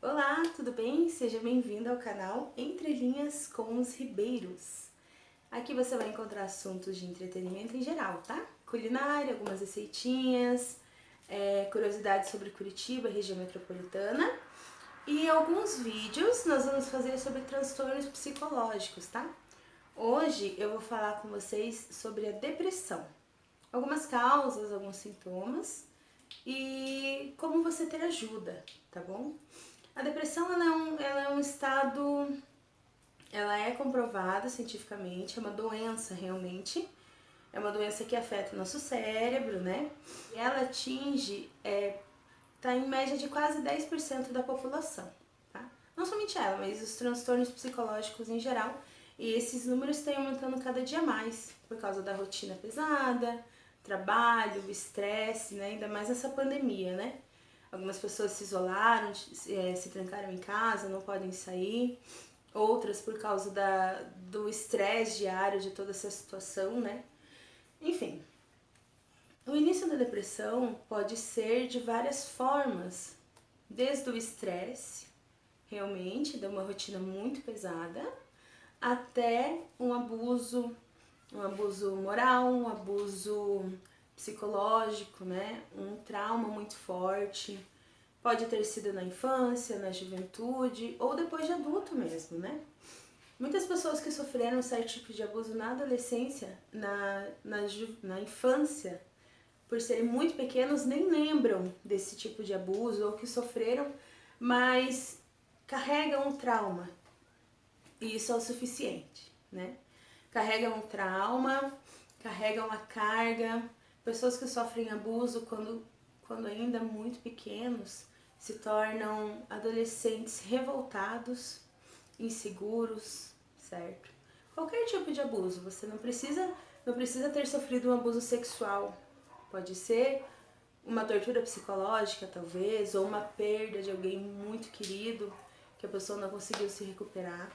Olá, tudo bem? Seja bem-vindo ao canal Entre Linhas com os Ribeiros. Aqui você vai encontrar assuntos de entretenimento em geral, tá? Culinária, algumas receitinhas, curiosidades sobre Curitiba, região metropolitana. E alguns vídeos nós vamos fazer sobre transtornos psicológicos, tá? Hoje eu vou falar com vocês sobre a depressão. Algumas causas, alguns sintomas e como você ter ajuda, tá bom? A depressão ela é um estado, ela é comprovada cientificamente, é uma doença realmente, é uma doença que afeta o nosso cérebro, né? E ela atinge, tá em média de quase 10% da população, tá? Não somente ela, mas os transtornos psicológicos em geral. E esses números têm aumentando cada dia mais, por causa da rotina pesada, trabalho, estresse, né? Ainda mais essa pandemia, né? Algumas pessoas se isolaram, se trancaram em casa, não podem sair. Outras por causa do estresse diário de toda essa situação, né? Enfim, o início da depressão pode ser de várias formas. Desde o estresse, realmente, de uma rotina muito pesada, até um abuso moral, um abuso psicológico, né? Um trauma muito forte. Pode ter sido na infância, na juventude ou depois de adulto mesmo, né? Muitas pessoas que sofreram certo tipo de abuso na adolescência, na infância, por serem muito pequenos, nem lembram desse tipo de abuso ou que sofreram, mas carregam um trauma. E isso é o suficiente, né? Carregam um trauma, carregam uma carga. Pessoas que sofrem abuso quando ainda muito pequenos se tornam adolescentes revoltados, inseguros, certo? Qualquer tipo de abuso, você não precisa ter sofrido um abuso sexual. Pode ser uma tortura psicológica, talvez, ou uma perda de alguém muito querido que a pessoa não conseguiu se recuperar.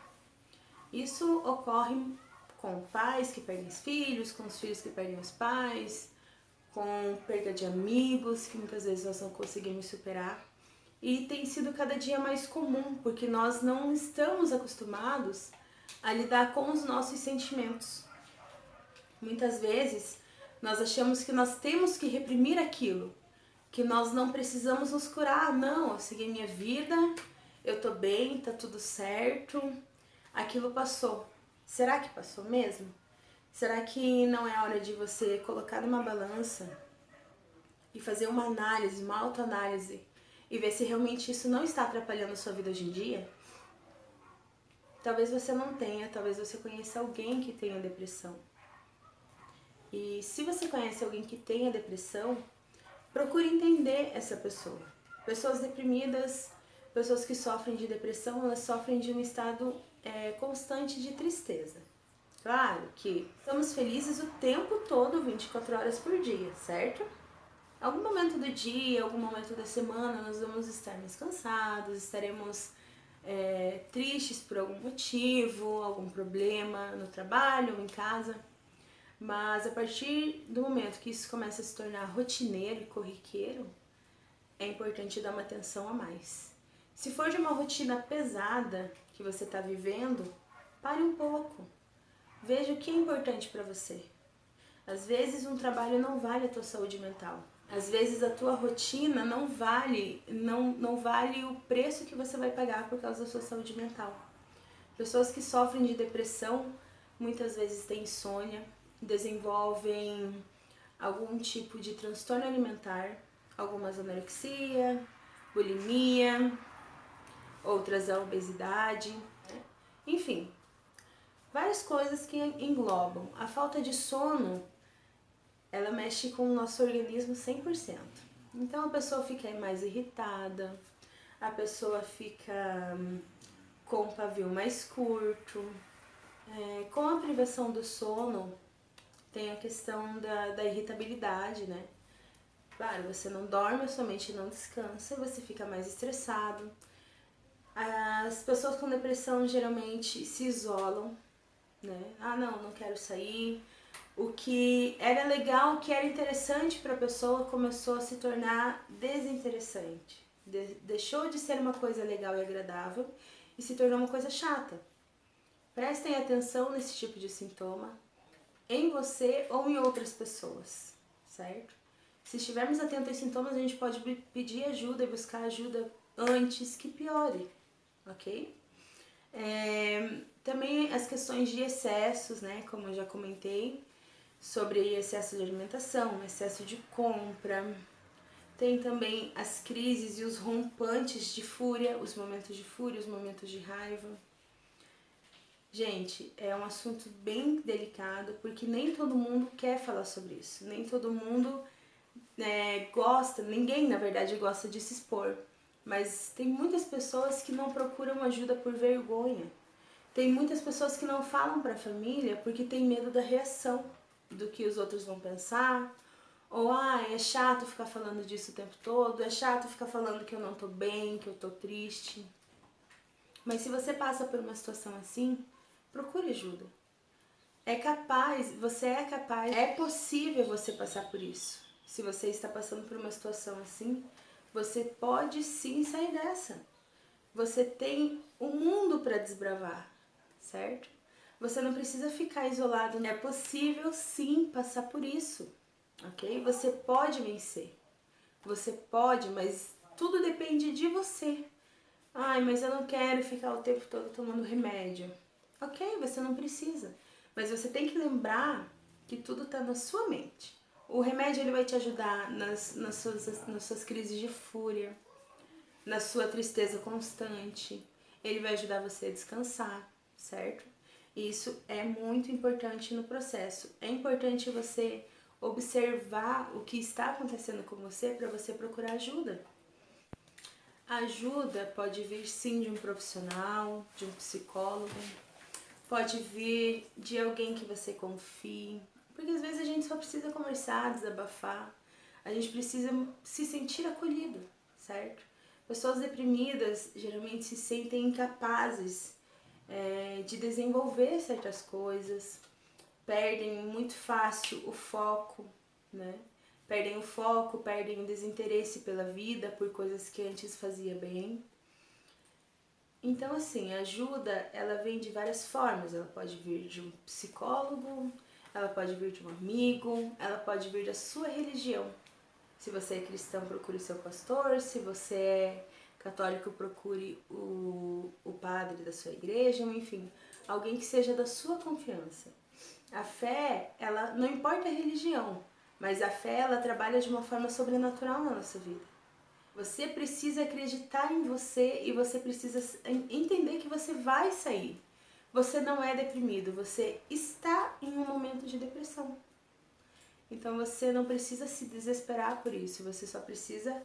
Isso ocorre com pais que perdem os filhos, com os filhos que perdem os pais, com perda de amigos que muitas vezes nós não conseguimos superar. E tem sido cada dia mais comum, porque nós não estamos acostumados a lidar com os nossos sentimentos. Muitas vezes nós achamos que nós temos que reprimir aquilo, que nós não precisamos nos curar. Não, eu segui minha vida, eu tô bem, tá tudo certo, aquilo passou. Será que passou mesmo? Será que não é hora de você colocar numa balança e fazer uma análise, uma autoanálise e ver se realmente isso não está atrapalhando a sua vida hoje em dia? Talvez você não tenha, talvez você conheça alguém que tenha depressão. E se você conhece alguém que tenha depressão, procure entender essa pessoa. Pessoas deprimidas, pessoas que sofrem de depressão, elas sofrem de um estado constante de tristeza. Claro que estamos felizes o tempo todo, 24 horas por dia, certo? Algum momento do dia, algum momento da semana, nós vamos estar mais cansados, estaremos tristes por algum motivo, algum problema no trabalho ou em casa. Mas a partir do momento que isso começa a se tornar rotineiro e corriqueiro, é importante dar uma atenção a mais. Se for de uma rotina pesada que você está vivendo, pare um pouco. Veja o que é importante para você. Às vezes um trabalho não vale a tua saúde mental. Às vezes a tua rotina não vale o preço que você vai pagar por causa da sua saúde mental. Pessoas que sofrem de depressão muitas vezes têm insônia, desenvolvem algum tipo de transtorno alimentar, algumas anorexia, bulimia, outras a obesidade, né? Enfim, várias coisas que englobam. A falta de sono, ela mexe com o nosso organismo 100%. Então a pessoa fica mais irritada, a pessoa fica com o pavio mais curto. Com a privação do sono, tem a questão da irritabilidade, né? Claro, você não dorme, a sua mente não descansa, você fica mais estressado. As pessoas com depressão geralmente se isolam, né? Ah, não quero sair. O que era legal, o que era interessante para a pessoa começou a se tornar desinteressante. Deixou de ser uma coisa legal e agradável e se tornou uma coisa chata. Prestem atenção nesse tipo de sintoma em você ou em outras pessoas, certo? Se estivermos atentos aos sintomas, a gente pode pedir ajuda e buscar ajuda antes que piore, ok? Também as questões de excessos, né? Como eu já comentei, sobre excesso de alimentação, excesso de compra. Tem também as crises e os rompantes de fúria, os momentos de fúria, os momentos de raiva. Gente, é um assunto bem delicado, porque nem todo mundo quer falar sobre isso. Nem todo mundo gosta, ninguém na verdade gosta de se expor. Mas tem muitas pessoas que não procuram ajuda por vergonha. Tem muitas pessoas que não falam para a família porque tem medo da reação, do que os outros vão pensar. Ou, é chato ficar falando disso o tempo todo, é chato ficar falando que eu não tô bem, que eu tô triste. Mas se você passa por uma situação assim, procure ajuda. Você é capaz, é possível você passar por isso. Se você está passando por uma situação assim, você pode sim sair dessa. Você tem o mundo para desbravar, certo? Você não precisa ficar isolado. É possível sim passar por isso, ok? Você pode vencer. Você pode, mas tudo depende de você. Mas eu não quero ficar o tempo todo tomando remédio. Ok, você não precisa. Mas você tem que lembrar que tudo está na sua mente. O remédio ele vai te ajudar nas suas crises de fúria, na sua tristeza constante. Ele vai ajudar você a descansar, certo? Isso é muito importante no processo. É importante você observar o que está acontecendo com você para você procurar ajuda. A ajuda pode vir sim de um profissional, de um psicólogo, pode vir de alguém que você confie, porque às vezes a gente só precisa conversar, desabafar, a gente precisa se sentir acolhido, certo? Pessoas deprimidas geralmente se sentem incapazes de desenvolver certas coisas, perdem muito fácil o foco, né? Perdem o foco, perdem o desinteresse pela vida, por coisas que antes fazia bem. Então, assim, a ajuda, ela vem de várias formas. Ela pode vir de um psicólogo, ela pode vir de um amigo, ela pode vir da sua religião. Se você é cristão, procure o seu pastor. Se você é católico, procure o padre da sua igreja, enfim, alguém que seja da sua confiança. A fé, ela não importa a religião, mas a fé, ela trabalha de uma forma sobrenatural na nossa vida. Você precisa acreditar em você e você precisa entender que você vai sair. Você não é deprimido, você está em um momento de depressão. Então você não precisa se desesperar por isso, você só precisa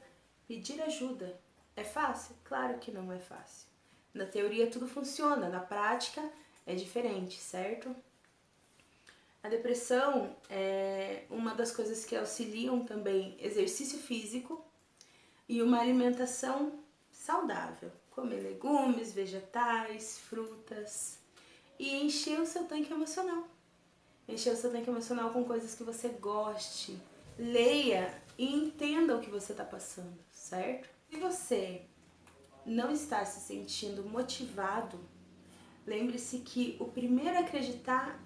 pedir ajuda. É fácil? Claro que não é fácil. Na teoria tudo funciona, na prática é diferente, certo? A depressão é uma das coisas que auxiliam também exercício físico e uma alimentação saudável. Comer legumes, vegetais, frutas e encher o seu tanque emocional. Encher o seu tanque emocional com coisas que você goste. Leia e entenda o que você está passando, certo? Se você não está se sentindo motivado, lembre-se que o primeiro a acreditar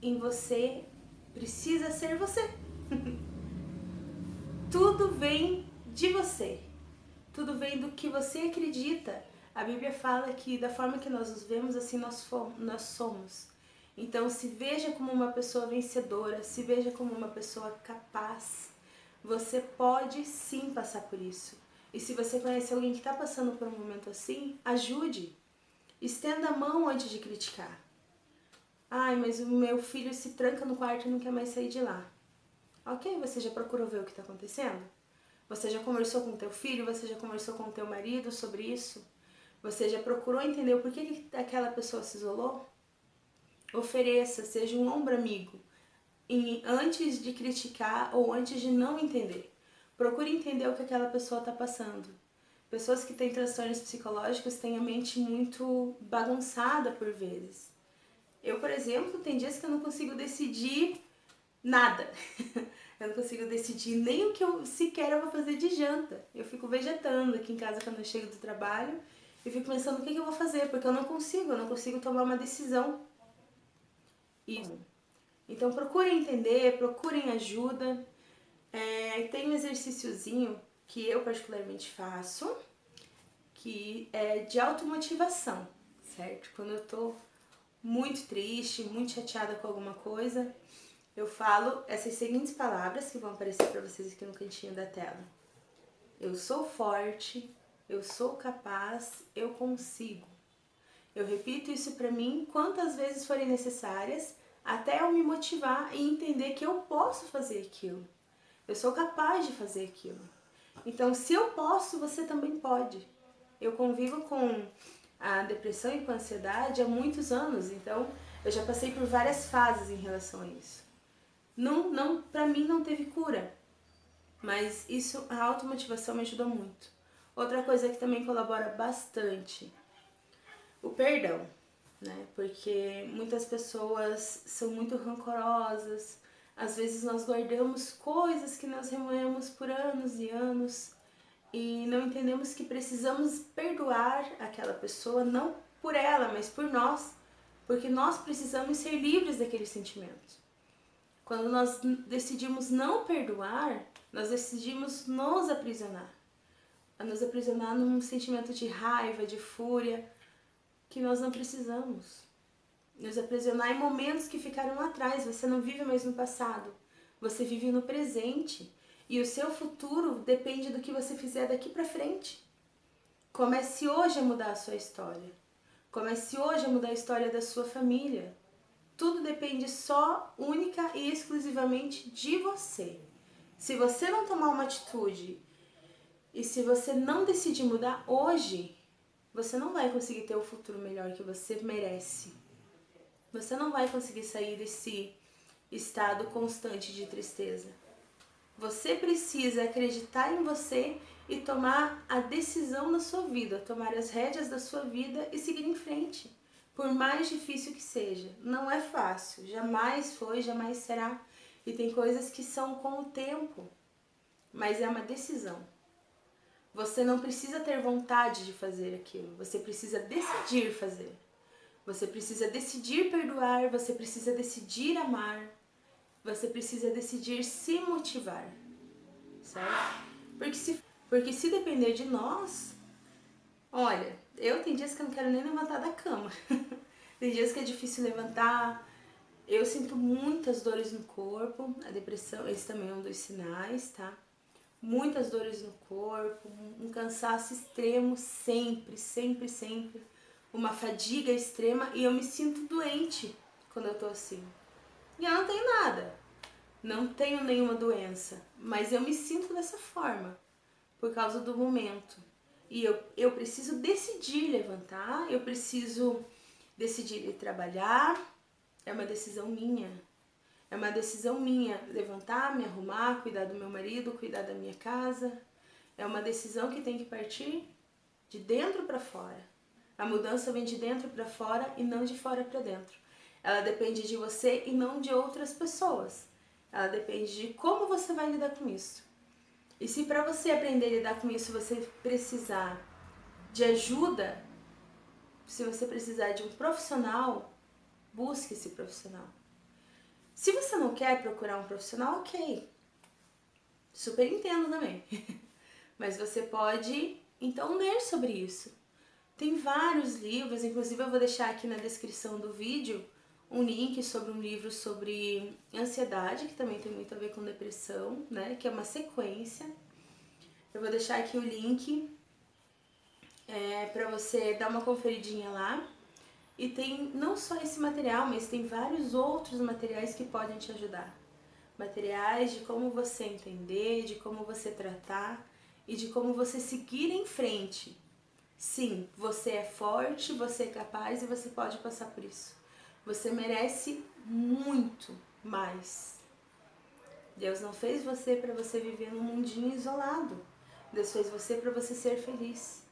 em você precisa ser você. Tudo vem de você. Tudo vem do que você acredita. A Bíblia fala que da forma que nós nos vemos, assim nós somos. Então se veja como uma pessoa vencedora, se veja como uma pessoa capaz. Você pode sim passar por isso. E se você conhece alguém que está passando por um momento assim, ajude. Estenda a mão antes de criticar. Mas o meu filho se tranca no quarto e não quer mais sair de lá. Ok, você já procurou ver o que está acontecendo? Você já conversou com o teu filho? Você já conversou com o teu marido sobre isso? Você já procurou entender o porquê que aquela pessoa se isolou? Ofereça, seja um ombro amigo. E antes de criticar ou antes de não entender, procure entender o que aquela pessoa está passando. Pessoas que têm transtornos psicológicos têm a mente muito bagunçada por vezes. Eu, por exemplo, tem dias que eu não consigo decidir nada. Eu não consigo decidir nem o que eu sequer vou fazer de janta. Eu fico vegetando aqui em casa quando eu chego do trabalho e fico pensando o que eu vou fazer, porque eu não consigo tomar uma decisão. Então procurem entender, procurem ajuda. Tem um exercíciozinho que eu particularmente faço, que é de automotivação, certo? Quando eu tô muito triste, muito chateada com alguma coisa, eu falo essas seguintes palavras que vão aparecer para vocês aqui no cantinho da tela. Eu sou forte, eu sou capaz, eu consigo. Eu repito isso para mim quantas vezes forem necessárias, até eu me motivar e entender que eu posso fazer aquilo. Eu sou capaz de fazer aquilo. Então, se eu posso, você também pode. Eu convivo com a depressão e com a ansiedade há muitos anos, então eu já passei por várias fases em relação a isso. Para mim não teve cura, mas isso, a automotivação me ajudou muito. Outra coisa que também colabora bastante, o perdão, né? Porque muitas pessoas são muito rancorosas, às vezes nós guardamos coisas que nós remoemos por anos e anos e não entendemos que precisamos perdoar aquela pessoa, não por ela, mas por nós, porque nós precisamos ser livres daquele sentimento. Quando nós decidimos não perdoar, nós decidimos nos aprisionar num sentimento de raiva, de fúria, que nós não precisamos. Nos aprisionar em momentos que ficaram lá atrás. Você não vive mais no passado, você vive no presente. E o seu futuro depende do que você fizer daqui pra frente. Comece hoje a mudar a sua história. Comece hoje a mudar a história da sua família. Tudo depende só, única e exclusivamente de você. Se você não tomar uma atitude e se você não decidir mudar hoje, você não vai conseguir ter o futuro melhor que você merece. Você não vai conseguir sair desse estado constante de tristeza. Você precisa acreditar em você e tomar a decisão da sua vida, tomar as rédeas da sua vida e seguir em frente. Por mais difícil que seja. Não é fácil, jamais foi, jamais será. E tem coisas que são com o tempo, mas é uma decisão. Você não precisa ter vontade de fazer aquilo, você precisa decidir fazer. Você precisa decidir perdoar, você precisa decidir amar, você precisa decidir se motivar, certo? Porque se depender de nós, olha, tem dias que eu não quero nem levantar da cama. Tem dias que é difícil levantar, eu sinto muitas dores no corpo, a depressão, esse também é um dos sinais, tá? Muitas dores no corpo, um cansaço extremo sempre, sempre, sempre. Uma fadiga extrema e eu me sinto doente quando eu tô assim. E eu não tenho nada, não tenho nenhuma doença, mas eu me sinto dessa forma por causa do momento. E eu preciso decidir levantar, eu preciso decidir ir trabalhar, é uma decisão minha. É uma decisão minha levantar, me arrumar, cuidar do meu marido, cuidar da minha casa. É uma decisão que tem que partir de dentro para fora. A mudança vem de dentro para fora e não de fora para dentro. Ela depende de você e não de outras pessoas. Ela depende de como você vai lidar com isso. E se para você aprender a lidar com isso você precisar de ajuda, se você precisar de um profissional, busque esse profissional. Se você não quer procurar um profissional, ok. Super entendo também. Mas você pode, então, ler sobre isso. Tem vários livros, inclusive eu vou deixar aqui na descrição do vídeo um link sobre um livro sobre ansiedade, que também tem muito a ver com depressão, né? Que é uma sequência. Eu vou deixar aqui o link para você dar uma conferidinha lá. E tem não só esse material, mas tem vários outros materiais que podem te ajudar. Materiais de como você entender, de como você tratar e de como você seguir em frente. Sim, você é forte, você é capaz e você pode passar por isso. Você merece muito mais. Deus não fez você para você viver num mundinho isolado. Deus fez você para você ser feliz.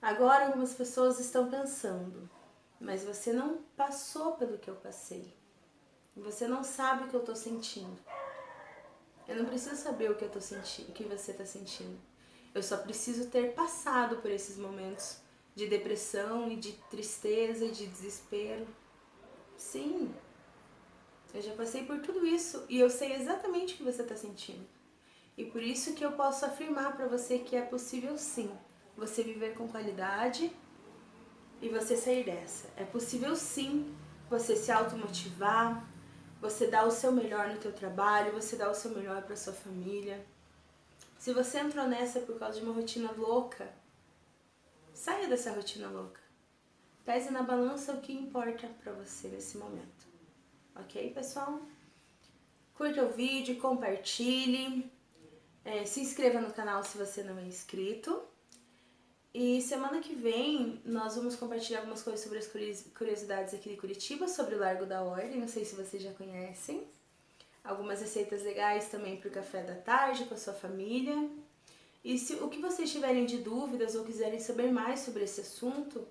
Agora algumas pessoas estão pensando, mas você não passou pelo que eu passei. Você não sabe o que eu estou sentindo. Eu não preciso saber o que eu tô sentindo, o que você tá sentindo. Eu só preciso ter passado por esses momentos de depressão e de tristeza e de desespero. Sim, eu já passei por tudo isso e eu sei exatamente o que você tá sentindo. E por isso que eu posso afirmar pra você que é possível sim, você viver com qualidade e você sair dessa. É possível sim você se automotivar, você dar o seu melhor no teu trabalho, você dar o seu melhor para sua família. Se você entrou nessa por causa de uma rotina louca, saia dessa rotina louca. Pese na balança o que importa para você nesse momento. Ok, pessoal? Curta o vídeo, compartilhe, se inscreva no canal se você não é inscrito. E semana que vem nós vamos compartilhar algumas coisas sobre as curiosidades aqui de Curitiba, sobre o Largo da Ordem, não sei se vocês já conhecem. Algumas receitas legais também para o café da tarde com a sua família. E se o que vocês tiverem de dúvidas ou quiserem saber mais sobre esse assunto,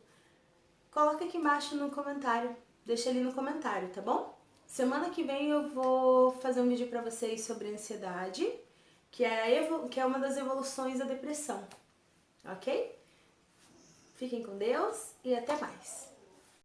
coloca aqui embaixo no comentário, deixa ali no comentário, tá bom? Semana que vem eu vou fazer um vídeo para vocês sobre ansiedade, que é uma das evoluções da depressão, ok? Fiquem com Deus e até mais!